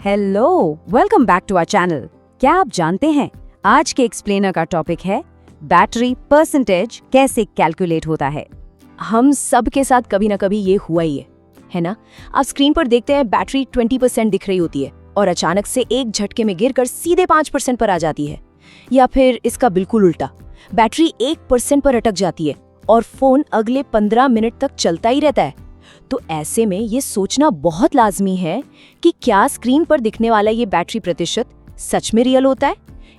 Hello, welcome back to our channel. क्या आप जानते हैं आज के एक्सप्लेनर का टॉपिक है बैटरी परसेंटेज कैसे कैलकुलेट होता है। हम सब के साथ कभी ना कभी ये हुआ ही है ना। आप स्क्रीन पर देखते हैं बैटरी 20% दिख रही होती है और अचानक से एक झटके में गिरकर सीधे 5% पर आ जाती है, या फिर इसका बिल्कुल उल्टा, बैटरी 1% पर अटक जाती है और फोन अगले 15 मिनट तक चलता ही रहता है। तो ऐसे में ये सोचना बहुत लाजमी है कि क्या स्क्रीन पर दिखने वाला ये बैटरी प्रतिशत सच में रियल होता है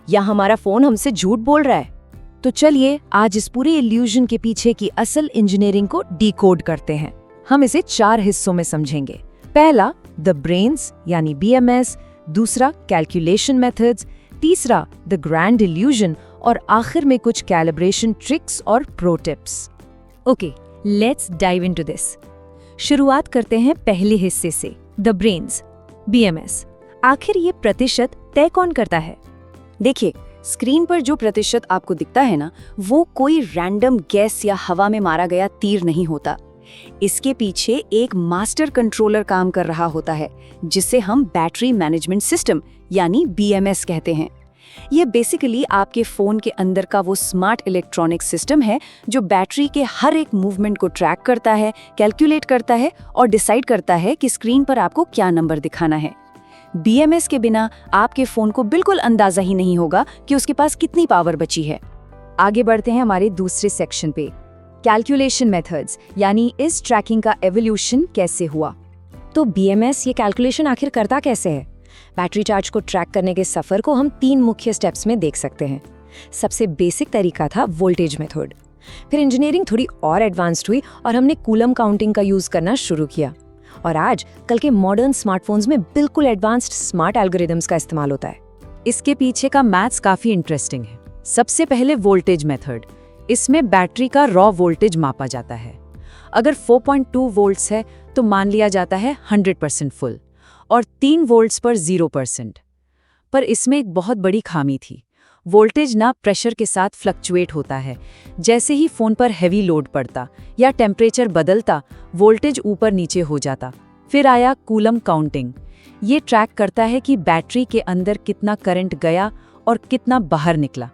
या हमारा फोन हमसे झूठ बोल रहा है। तो चलिए आज इस पूरे इल्यूजन के पीछे की असल इंजीनियरिंग को डिकोड करते हैं। हम इसे 4 हिस्सों में समझेंगे। पहला द ब्रेन्स यानी BMS, दूसरा कैलकुलेशन मेथड्स, तीसरा द ग्रैंड इल्यूजन और आखिर में कुछ कैलिब्रेशन ट्रिक्स और pro tips. Okay, let's dive into this. शुरुआत करते हैं पहले हिस्से से, द ब्रेन्स, BMS। आखिर ये प्रतिशत तय कौन करता है? देखिए, स्क्रीन पर जो प्रतिशत आपको दिखता है ना, वो कोई रैंडम गैस या हवा में मारा गया तीर नहीं होता। इसके पीछे एक मास्टर कंट्रोलर काम कर रहा होता है, जिसे हम बैटरी मैनेजमेंट सिस्टम यानी BMS कहते हैं। ये बेसिकली आपके फोन के अंदर का वो स्मार्ट इलेक्ट्रॉनिक सिस्टम है जो बैटरी के हर एक मूवमेंट को ट्रैक करता है, कैलकुलेट करता है और डिसाइड करता है कि स्क्रीन पर आपको क्या नंबर दिखाना है। BMS के बिना आपके फोन को बिल्कुल अंदाजा ही नहीं होगा कि उसके पास कितनी पावर बची है। आगे बढ़ते हैं हमारे दूसरे सेक्शन पे, कैलकुलेशन मेथड्स, यानी इस ट्रैकिंग का एवोल्यूशन कैसे हुआ। तो BMS ये कैलकुलेशन आखिर करता कैसे है? बैटरी चार्ज को ट्रैक करने के सफर को हम 3 मुख्य स्टेप्स में देख सकते हैं। सबसे बेसिक तरीका था वोल्टेज मेथड। फिर इंजीनियरिंग थोड़ी और एडवांस्ड हुई और हमने कूलम काउंटिंग का यूज करना शुरू किया। और आज कल के मॉडर्न स्मार्टफोन्स में बिल्कुल एडवांस्ड स्मार्ट एल्गोरिदम्स का इस्तेमाल होता है। इसके पीछे का मैथ्स काफी इंटरेस्टिंग है। सबसे पहले वोल्टेज मेथड, इसमें बैटरी का रॉ वोल्टेज मापा जाता है। अगर 4.2 वोल्ट्स है तो मान लिया जाता है 100% फुल, और 3 वोल्ट्स पर 0%। पर इसमें एक बहुत बड़ी खामी थी। वोल्टेज ना प्रेशर के साथ फ्लक्चुएट होता है। जैसे ही फोन पर हैवी लोड पड़ता या टेम्परेचर बदलता, वोल्टेज ऊपर नीचे हो जाता। फिर आया कूलम काउंटिंग। ये ट्रैक करता है कि बैटरी के अंदर कितना करंट गया और कितना बाहर निकला।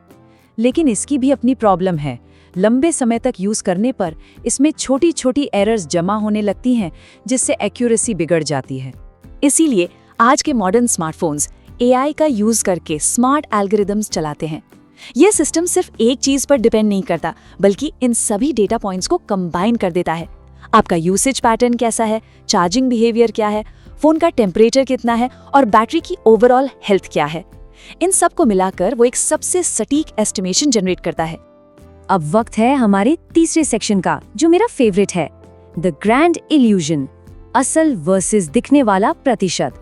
लेकिन इसकी भी अपनी प्रॉब्लम है। लंबे समय तक यूज करने पर इसमें छोटी छोटी एरर्स जमा होने लगती हैं, जिससे एक्यूरेसी बिगड़ जाती है। इसीलिए आज के मॉडर्न स्मार्टफोन्स AI का यूज करके स्मार्ट एल्गोरिदम्स चलाते हैं। यह सिस्टम सिर्फ एक चीज पर डिपेंड नहीं करता, बल्कि इन सभी डेटा पॉइंट्स को कंबाइन कर देता है। आपका यूसेज पैटर्न कैसा है, चार्जिंग बिहेवियर क्या है, फोन का टेम्परेचर कितना है और बैटरी की ओवरऑल हेल्थ क्या है, इन सब को मिलाकर वो एक सबसे सटीक एस्टिमेशन जनरेट करता है। अब वक्त है हमारे तीसरे सेक्शन का, जो मेरा फेवरेट है, द ग्रैंड इल्यूजन, असल वर्सेस दिखने वाला प्रतिशत।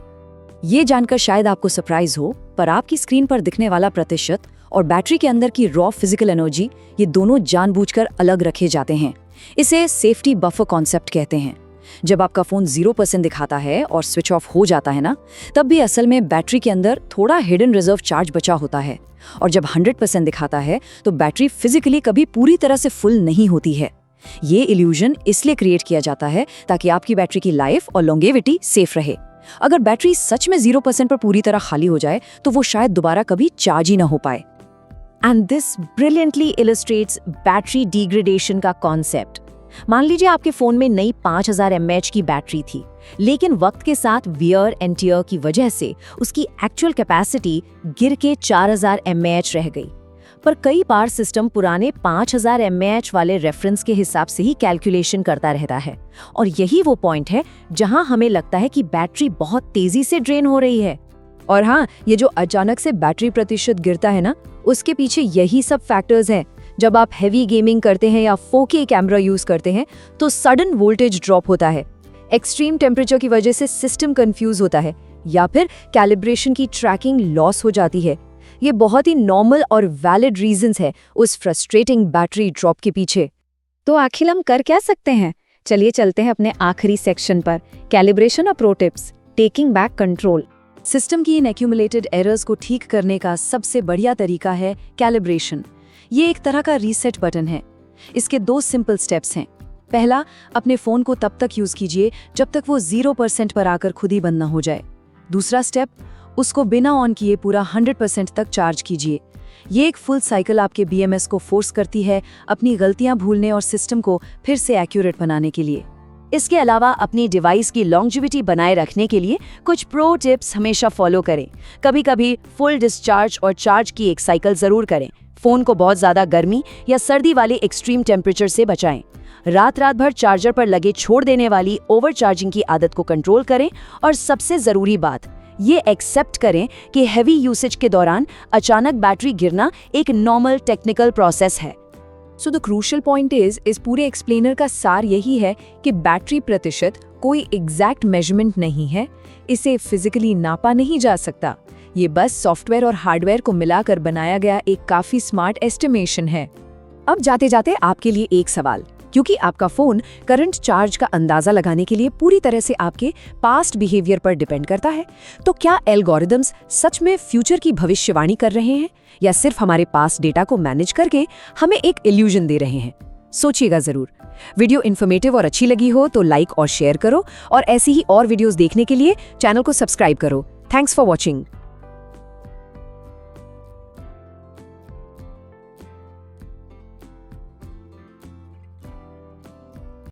ये जानकर शायद आपको सरप्राइज हो, पर आपकी स्क्रीन पर दिखने वाला प्रतिशत और बैटरी के अंदर की रॉ फिजिकल एनर्जी, ये दोनों जानबूझकर अलग रखे जाते हैं। इसे सेफ्टी बफर कॉन्सेप्ट कहते हैं। जब आपका फोन 0% दिखाता है और स्विच ऑफ हो जाता है ना, तब भी असल में बैटरी के अंदर थोड़ा हिडन रिजर्व चार्ज बचा होता है। और जब 100% दिखाता है तो बैटरी फिजिकली कभी पूरी तरह से फुल नहीं होती है। ये इल्यूजन इसलिए क्रिएट किया जाता है ताकि आपकी बैटरी की लाइफ और लॉन्गेविटी सेफ रहे। अगर बैटरी सच में 0% पर पूरी तरह खाली हो जाए तो वो शायद दोबारा कभी चार्ज ही ना हो पाए। And this brilliantly illustrates battery degradation का कॉन्सेप्ट। मान लीजिए आपके फोन में नई 5000 mAh की बैटरी थी, लेकिन वक्त के साथ वियर एंड टियर की वजह से उसकी एक्चुअल कैपेसिटी गिर के 4000 mAh रह गई। पर कई बार सिस्टम पुराने 5000 mAh वाले रेफरेंस के हिसाब से ही कैलकुलेशन करता रहता है, और यही वो पॉइंट है जहां हमें लगता है कि बैटरी बहुत तेजी से ड्रेन हो रही है। और हाँ, ये जो अचानक से बैटरी प्रतिशत गिरता है ना, उसके पीछे यही सब फैक्टर्स हैं। जब आप हैवी गेमिंग करते हैं या 4K कैमरा यूज करते हैं तो सडन वोल्टेज ड्रॉप होता है, एक्सट्रीम टेम्परेचर की वजह से सिस्टम कंफ्यूज होता है, या फिर कैलिब्रेशन की ट्रैकिंग लॉस हो जाती है। ये बहुत ही नॉर्मल और वैलिड रीजंस है उस फ्रस्ट्रेटिंग बैटरी ड्रॉप के पीछे। तो आखिर हम कर क्या सकते हैं? चलिए चलते हैं अपने आखिरी सेक्शन पर, कैलिब्रेशन और pro tips, taking back control. System की इन एक्यूमुलेटेड एरर्स को ठीक करने का सबसे बढ़िया तरीका है कैलिब्रेशन। ये एक तरह का रीसेट बटन है। इसके 2 सिंपल स्टेप्स हैं। पहला, अपने फोन को तब तक यूज कीजिए जब तक वो 0% पर आकर खुद ही बंद न हो जाए। दूसरा स्टेप, उसको बिना ऑन किए पूरा 100% तक चार्ज कीजिए। ये एक फुल साइकिल आपके BMS को फोर्स करती है अपनी गलतियां भूलने और सिस्टम को फिर से एक्यूरेट बनाने के लिए। इसके अलावा अपनी डिवाइस की लॉन्जेविटी बनाए रखने के लिए कुछ प्रो टिप्स हमेशा फॉलो करें। कभी कभी फुल डिस्चार्ज और चार्ज की एक साइकिल जरूर करें। फोन को बहुत ज्यादा गर्मी या सर्दी वाले एक्सट्रीम टेम्परेचर से बचाएं। रात भर चार्जर पर लगे छोड़ देने वाली ओवर चार्जिंग की आदत को कंट्रोल करें। और सबसे जरूरी बात, ये एक्सेप्ट करें कि हैवी यूसेज के दौरान अचानक बैटरी गिरना एक नॉर्मल टेक्निकल प्रोसेस है। सो द क्रूशियल पॉइंट इस पूरे एक्सप्लेनर का सार यही है कि बैटरी प्रतिशत कोई एग्जैक्ट मेजरमेंट नहीं है, इसे फिजिकली नापा नहीं जा सकता। ये बस सॉफ्टवेयर और हार्डवेयर को मिलाकर बनाया गया एक काफी स्मार्ट एस्टिमेशन है। अब जाते जाते आपके लिए एक सवाल, क्योंकि आपका फोन करंट चार्ज का अंदाजा लगाने के लिए पूरी तरह से आपके पास्ट बिहेवियर पर डिपेंड करता है, तो क्या एल्गोरिदम्स सच में फ्यूचर की भविष्यवाणी कर रहे हैं या सिर्फ हमारे पास डेटा को मैनेज करके हमें एक इल्यूजन दे रहे हैं? सोचिएगा जरूर। वीडियो इन्फॉर्मेटिव और अच्छी लगी हो तो लाइक और शेयर करो, और ऐसी ही और वीडियोस देखने के लिए चैनल को सब्सक्राइब करो। Thanks for watching.